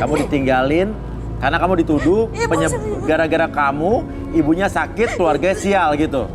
Kamu ditinggalin karena kamu dituduh gara-gara kamu ibunya sakit, keluarga sial gitu.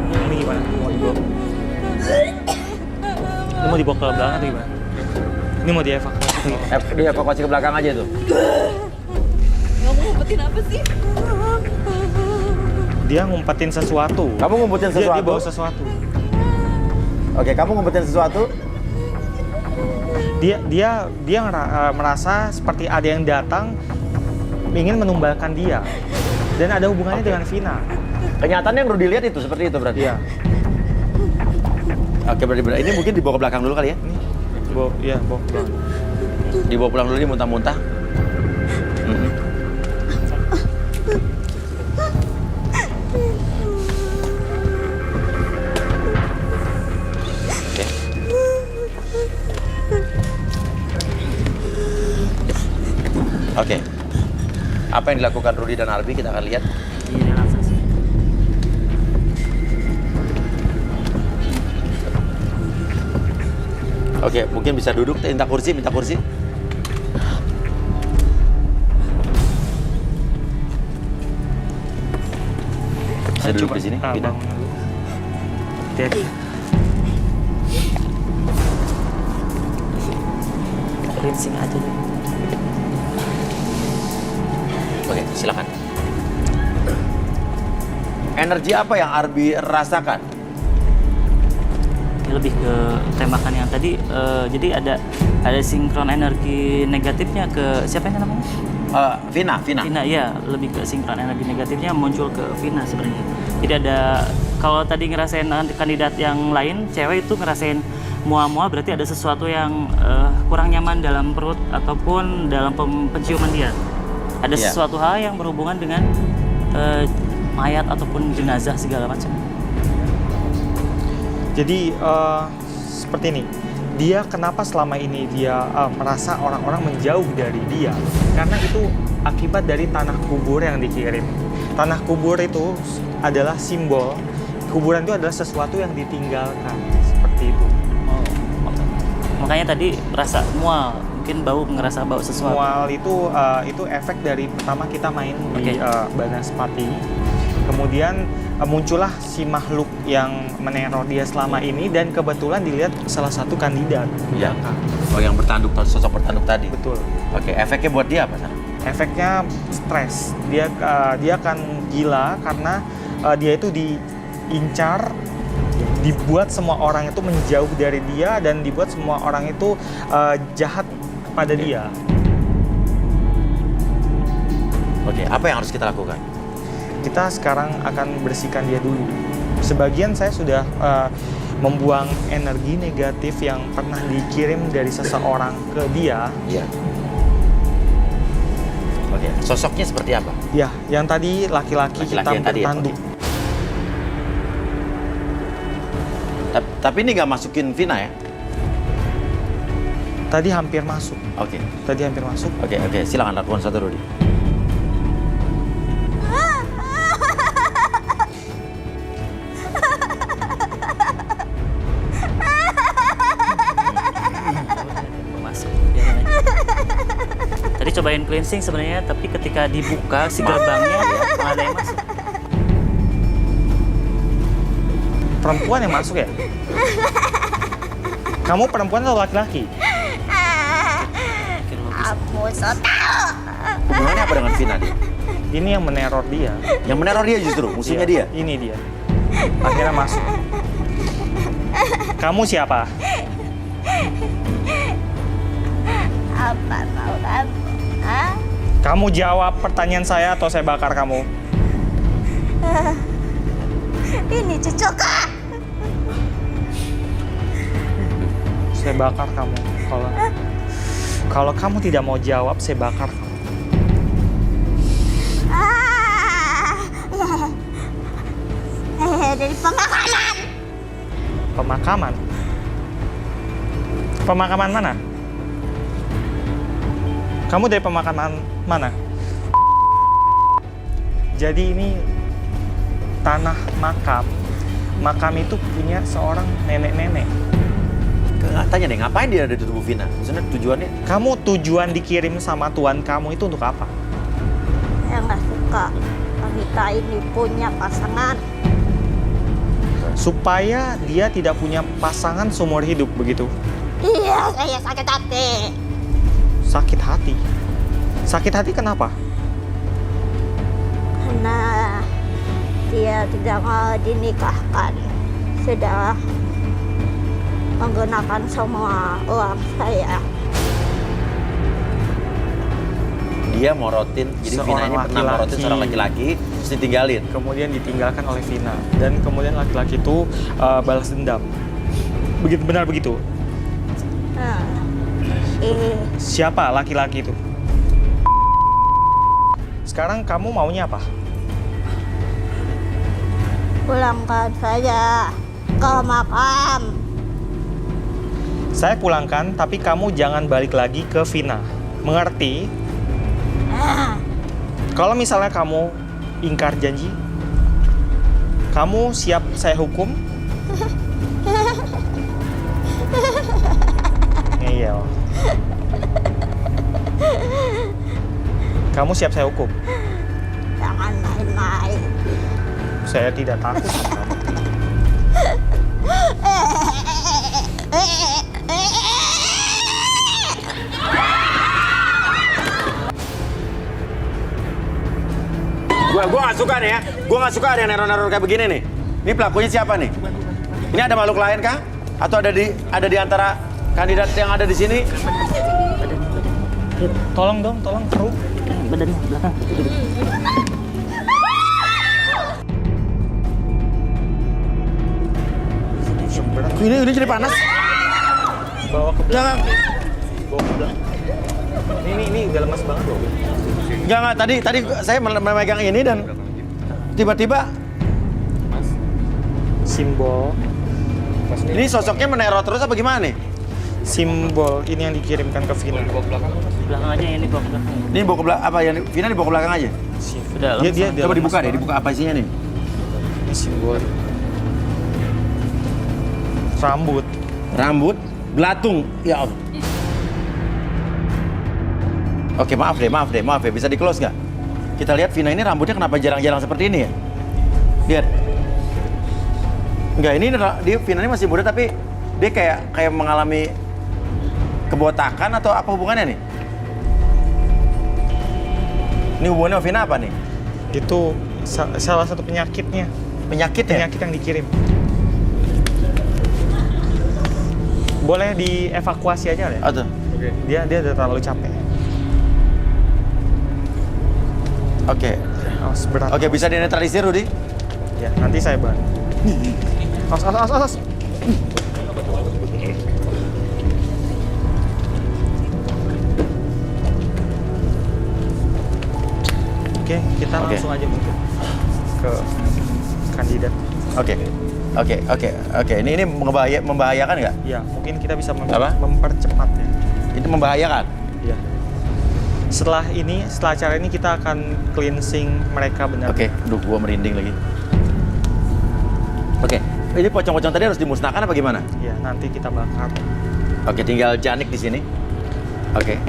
Ini gimana? Mau dibawa? Ini mau dibawa ke belakang atau gimana? Ini mau dievakuasi atau gimana? Dievakuasi ke belakang aja tuh. Nggak mau ngumpetin apa sih? Dia ngumpetin sesuatu. Kamu ngumpetin sesuatu? Dia bawa sesuatu. Oke, kamu ngumpetin sesuatu? Dia merasa seperti ada yang datang ingin menumbalkan dia. Dan ada hubungannya dengan Vina. Kenyataannya yang Rudy lihat itu seperti itu berarti? Iya. Oke, berarti ini mungkin dibawa ke belakang dulu kali ya? Iya, bawa ke belakang. Dibawa pulang dulu, dia muntah-muntah. Oke. Apa yang dilakukan Rudy dan Arbi kita akan lihat. Di relaksasi. Oke, mungkin bisa duduk, minta kursi. Saya duduk di sini, Vina. Hati-hati. Cleansing aja deh. Oke, silakan. Energi apa yang Arbi rasakan? Ini lebih ke tembakan yang tadi. Jadi ada sinkron energi negatifnya ke siapa yang namanya? Vina. Vina, ya, lebih ke sinkron energi negatifnya muncul ke Vina sebenarnya. Jadi ada, kalau tadi ngerasain kandidat yang lain, cewek itu ngerasain mual-mual, berarti ada sesuatu yang kurang nyaman dalam perut ataupun dalam penciuman dia. Ada sesuatu hal yang berhubungan dengan mayat ataupun jenazah segala macam. Jadi seperti ini. Dia kenapa selama ini dia merasa orang-orang menjauh dari dia? Karena itu akibat dari tanah kubur yang dikirim. Tanah kubur itu adalah simbol. Kuburan itu adalah sesuatu yang ditinggalkan. Seperti itu. Oh, makanya tadi merasa mual, mungkin ngerasa bau sesuatu. Mual itu efek dari pertama kita main di Banaspati. Kemudian muncullah si makhluk yang meneror dia selama ini dan kebetulan dilihat salah satu kandidat. Iya. Oh, yang sosok bertanduk tadi. Betul. Oke, efeknya buat dia apa, Sarah? Efeknya stres. Dia akan gila karena dia itu diincar, dibuat semua orang itu menjauh dari dia dan dibuat semua orang itu jahat pada dia. Oke, apa yang harus kita lakukan? Kita sekarang akan bersihkan dia dulu. Sebagian saya sudah membuang energi negatif yang pernah dikirim dari seseorang ke dia. Iya. Oke, sosoknya seperti apa? Ya, yang tadi laki-laki hitam bertanduk. Tapi ini nggak masukin Vina ya? Tadi hampir masuk. Oke. Tadi hampir masuk. Oke, silakan lakukan satu Rudy. Tadi cobain cleansing sebenarnya, tapi ketika dibuka si gerbangnya malah ada yang masuk. Perempuan yang masuk ya? Kamu perempuan atau laki-laki? Aku so tahu. Hubungannya apa dengan Vina dia? Ini yang meneror dia. Yang meneror dia justru, musuhnya dia? Ini dia. Akhirnya masuk. Kamu siapa? Apa mau kamu? Hah? Kamu jawab pertanyaan saya atau saya bakar kamu. Ini cucuku. Saya bakar kamu. Kalau kamu tidak mau jawab, saya bakar kamu. Dari pemakaman. Pemakaman? Pemakaman mana? Kamu dari pemakaman mana? Jadi ini tanah makam. Makam itu punya seorang nenek-nenek. Tanya deh, ngapain dia ada di tubuh Vina? Maksudnya tujuannya? Kamu tujuan dikirim sama Tuhan kamu itu untuk apa? Saya nggak suka wanita ini punya pasangan. Supaya dia tidak punya pasangan seumur hidup, begitu? Iya, saya sakit hati. Sakit hati? Sakit hati kenapa? Karena dia tidak mau dinikahkan. Sudah menggunakan semua uang saya. Dia morotin, jadi Vina ini pernah morotin seorang laki-laki, terus ditinggalin. Kemudian ditinggalkan oleh Vina. Dan kemudian laki-laki itu balas dendam. Benar begitu? Nah, Siapa laki-laki itu? Sekarang kamu maunya apa? pulangkan saya ke makam. Saya pulangkan, tapi kamu jangan balik lagi ke Vina. Mengerti? Ah, Kalau misalnya kamu ingkar janji, kamu siap saya hukum? Ngeyel. Kamu siap saya hukum? jangan main-main. Saya tidak takut sama kamu. Gua nggak suka nih ya. Gua nggak suka ada yang neror-neror kayak begini nih. Ini pelakunya siapa nih? Ini ada makhluk lain kah? Atau ada di antara kandidat yang ada di sini? Tolong dong, tolong kru. Badannya belakang. Ini jadi panas. Bawa ke Jangan. bawa ke belakang. Ini udah lemas banget loh. Enggak, tadi saya memegang ini dan tiba-tiba Simbol. ini sosoknya meneror terus apa gimana nih? Simbol ini yang dikirimkan ke Vina. Belakang aja ini bawa ke belakang. Ini bawa ke belakang apa ya? Vina dibawa ke belakang aja. Udah Dia Coba lemas dibuka deh, banget. dibuka apa isinya nih? Ini simbol. Rambut. Rambut, belatung. Ya Allah. Oke, maaf deh. Bisa di-close nggak? Kita lihat Vina ini rambutnya kenapa jarang-jarang seperti ini ya? Lihat. Enggak, Vina ini masih muda tapi dia kayak mengalami kebotakan atau apa hubungannya nih? Ini hubungannya sama Vina apa nih? Itu salah satu penyakitnya. Penyakit ya? Penyakit yang dikirim. Boleh dievakuasi aja ya? Atau? Dia udah terlalu capek. Oke. Berat. Oke, bisa dinetralisir, Rudi? Ya, nanti saya bantu. Awas. Oke, kita Oke. langsung aja mungkin ke kandidat. Oke. Ini membahayakan nggak? Ya, mungkin kita bisa Apa? mempercepatnya. Itu membahayakan? Ya. Setelah acara ini kita akan cleansing mereka benar. Oke, aduh gua merinding lagi. Oke, ini pocong-pocong tadi harus dimusnahkan apa gimana? Ya, nanti kita bakar. Oke, tinggal Janik di sini. Oke.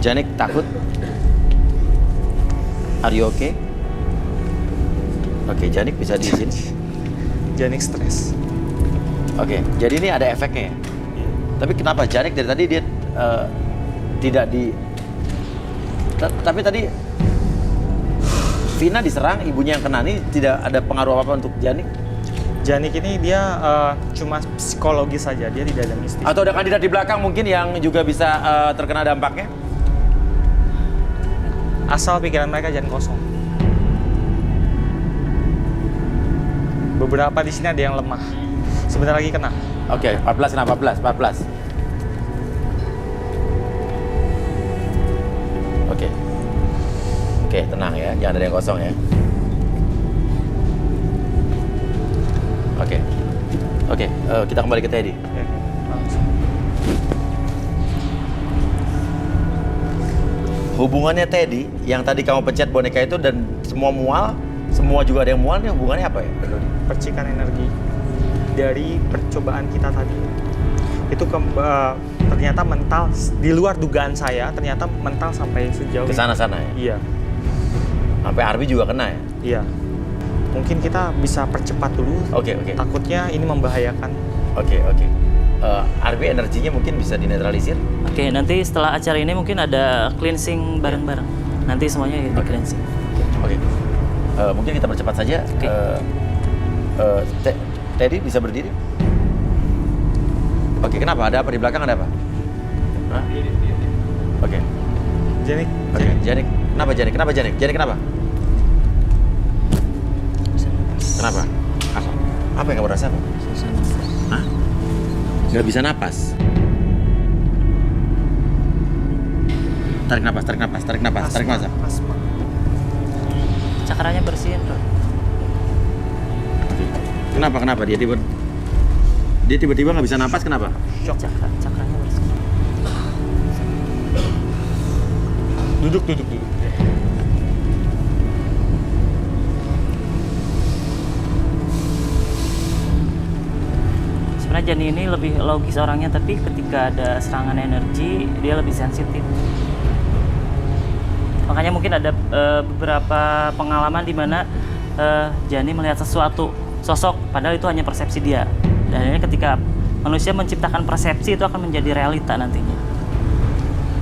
Janik takut? Are you okay? Oke, Janik bisa di sini. Janik stres. Oke, jadi ini ada efeknya ya? Iya. Tapi kenapa Janik dari tadi dia tidak di... Tapi tadi Vina diserang, ibunya yang kena, ini tidak ada pengaruh apa-apa untuk Janik? Janik ini dia cuma psikologis saja, dia tidak ada mistis. Atau ada kandidat di belakang mungkin yang juga bisa terkena dampaknya? Asal pikiran mereka jangan kosong. Beberapa di sini ada yang lemah. Sebentar lagi kena. Oke, 14 kena 14. Oke, tenang ya, jangan ada yang kosong ya. Oke, kita kembali ke Teddy. Oke, langsung. Hubungannya Teddy, yang tadi kamu pencet boneka itu dan semua mual, semua juga ada yang mual, ini hubungannya apa ya? Percikan energi dari percobaan kita tadi. ternyata mental di luar dugaan saya, ternyata mental sampai sejauh Ke sana-sana ya? Iya, Sampai Arbi juga kena ya? iya. Mungkin kita bisa percepat dulu. Oke. Takutnya ini membahayakan. Oke. Arbi energinya mungkin bisa dinetralisir? Oke, nanti setelah acara ini mungkin ada cleansing bareng-bareng. Nanti semuanya di cleansing. Oke. Mungkin kita percepat saja. Oke. Teddy bisa berdiri? Oke, kenapa? Ada apa di belakang? Ada apa? Hah? Oke. Janik, Janik. Kenapa Janik? Janik kenapa? Kenapa? Apa yang kamu rasa? Hah? Nggak bisa napas. Tarik napas. Asma. Cakranya bersihin, bro. Kenapa dia tiba-tiba nggak bisa napas, kenapa? Cakranya bersihin. Duduk. Sebenarnya Jani ini lebih logis orangnya, tapi ketika ada serangan energi dia lebih sensitif. Makanya mungkin ada beberapa pengalaman di mana Jani melihat sesuatu sosok, padahal itu hanya persepsi dia. Dan ini ketika manusia menciptakan persepsi itu akan menjadi realita nantinya.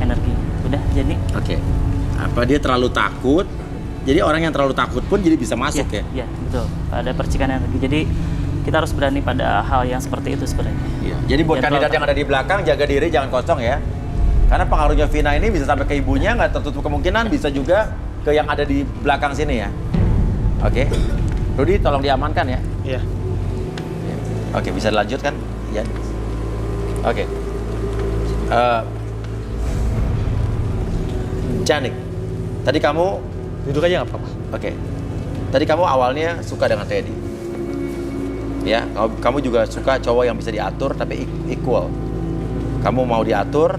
Energi. Udah, Jani. Oke. Apa dia terlalu takut? Jadi orang yang terlalu takut pun jadi bisa masuk ya? Iya, betul. Ada percikan energi. Jadi kita harus berani pada hal yang seperti itu sebenarnya. Iya. Jadi buat Jangan kandidat terlalu yang ada di belakang, jaga diri, jangan kosong ya. Karena pengaruhnya Vina ini bisa sampai ke ibunya, nggak tertutup kemungkinan bisa juga ke yang ada di belakang sini ya. Oke. Rudy tolong diamankan ya. Iya. Oke, bisa dilanjutkan? Ya. Oke. Janik, tadi kamu Duduk aja nggak apa-apa. Oke. Tadi kamu awalnya suka dengan Teddy. Ya, kamu juga suka cowok yang bisa diatur tapi equal. Kamu mau diatur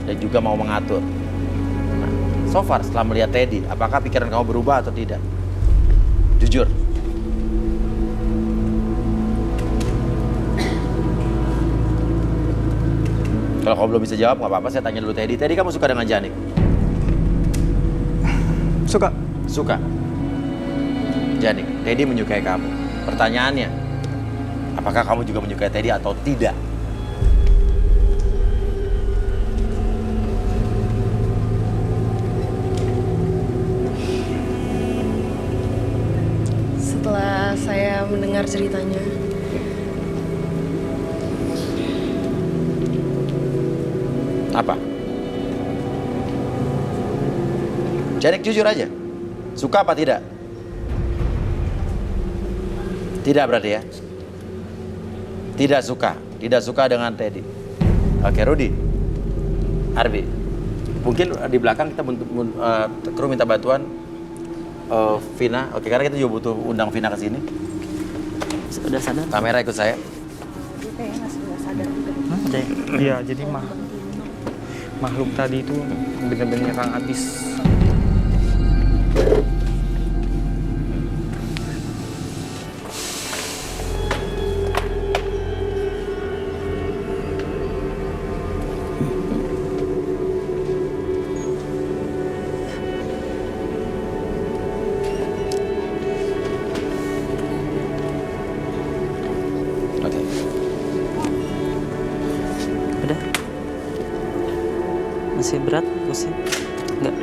dan juga mau mengatur. Nah, so far setelah melihat Teddy, apakah pikiran kamu berubah atau tidak? Jujur. Kalau kamu belum bisa jawab, nggak apa-apa. Saya tanya dulu Teddy. Teddy, kamu suka dengan Janik? Suka. Janik, Teddy menyukai kamu. Pertanyaannya, apakah kamu juga menyukai Teddy atau tidak? Setelah saya mendengar ceritanya, Apa? Janik, jujur aja. Suka apa tidak? Tidak berarti ya? Tidak suka dengan Teddy. Oke, Rudy. Arbi. Mungkin di belakang kita kru minta bantuan Vina. Oke, karena kita juga butuh undang Vina ke sini. Udah sadar? Kamera ikut saya. Dia kayaknya sudah sadar juga. Udah ya? Iya, jadi makhluk tadi itu benar-benar nyerang abis. Oke. Udah. Masih berat, pusing? Enggak.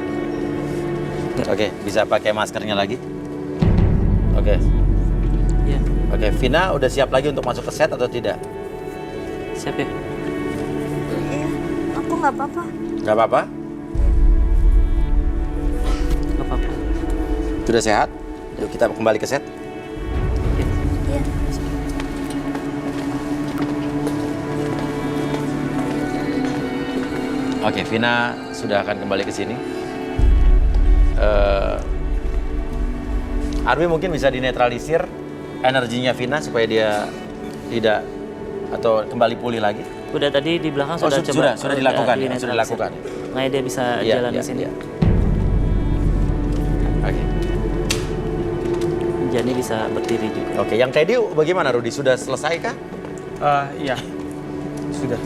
Oke, bisa pakai maskernya lagi? Oke. Iya, Oke, Vina udah siap lagi untuk masuk ke set atau tidak? siap ya? Iya, aku nggak apa-apa. Gak apa-apa? Nggak apa-apa. Sudah sehat? Yuk kita kembali ke set. Iya. Iya. Oke, Vina sudah akan kembali ke sini. Arbi mungkin bisa dinetralisir energinya Vina supaya dia tidak atau kembali pulih lagi. Udah tadi di belakang sudah coba. sudah dilakukan ya, dinetralisir. sudah dilakukan. Makanya dia bisa jalan di sini. Oke. Jani bisa berdiri juga. Oke, yang Teddy bagaimana Rudy? Sudah selesai kah? Iya, sudah.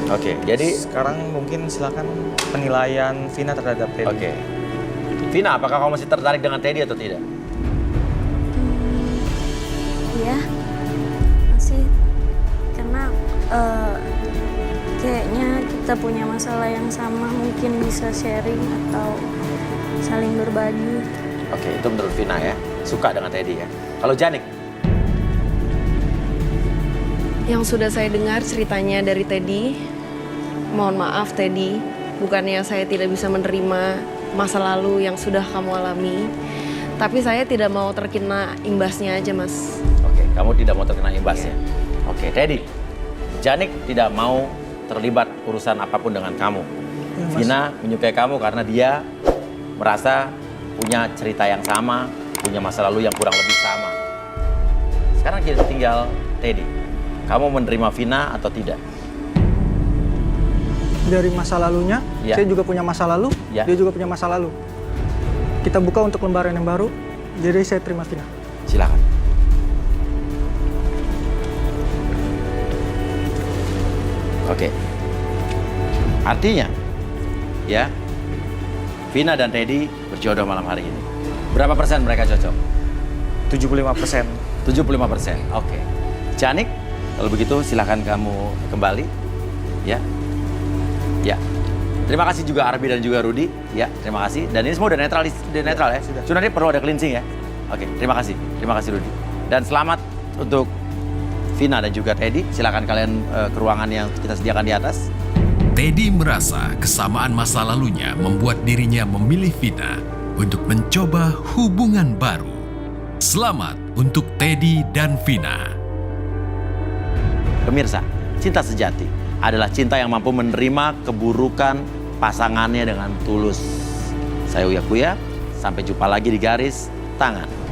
Oke, jadi Sekarang mungkin silakan penilaian Vina terhadap Teddy. oke. Vina, apakah kamu masih tertarik dengan Teddy atau tidak? Iya, masih karena kayaknya kita punya masalah yang sama, mungkin bisa sharing atau saling berbagi. Oke, itu menurut Vina ya. Suka dengan Teddy ya. Kalau Janik? Yang sudah saya dengar ceritanya dari Teddy, mohon maaf Teddy, bukannya saya tidak bisa menerima masa lalu yang sudah kamu alami, tapi saya tidak mau terkena imbasnya aja, Mas. Oke, kamu tidak mau terkena imbasnya. Oke, Teddy. Janik tidak mau terlibat urusan apapun dengan kamu. Vina menyukai kamu karena dia merasa punya cerita yang sama, punya masa lalu yang kurang lebih sama. Sekarang kita tinggal Teddy. Kamu menerima Vina atau tidak? Dari masa lalunya, Ya. saya juga punya masa lalu, Ya. dia juga punya masa lalu. Kita buka untuk lembaran yang baru, jadi saya terima Vina. Silakan. Oke. Artinya, ya, Vina dan Teddy berjodoh malam hari ini. Berapa persen mereka cocok? 75%. 75%. Oke. Janik, kalau begitu silakan kamu kembali. Ya. Ya. Terima kasih juga Arbi dan juga Rudi. Ya, terima kasih. Dan ini semua udah netral ya. Sudah. Cuma nanti perlu ada cleansing ya. Oke, terima kasih. Terima kasih Rudi. Dan selamat untuk Vina dan juga Teddy. Silakan kalian ke ruangan yang kita sediakan di atas. Teddy merasa kesamaan masa lalunya membuat dirinya memilih Vina untuk mencoba hubungan baru. Selamat untuk Teddy dan Vina. Pemirsa, cinta sejati adalah cinta yang mampu menerima keburukan pasangannya dengan tulus. Saya Uya Kuya, sampai jumpa lagi di Garis Tangan.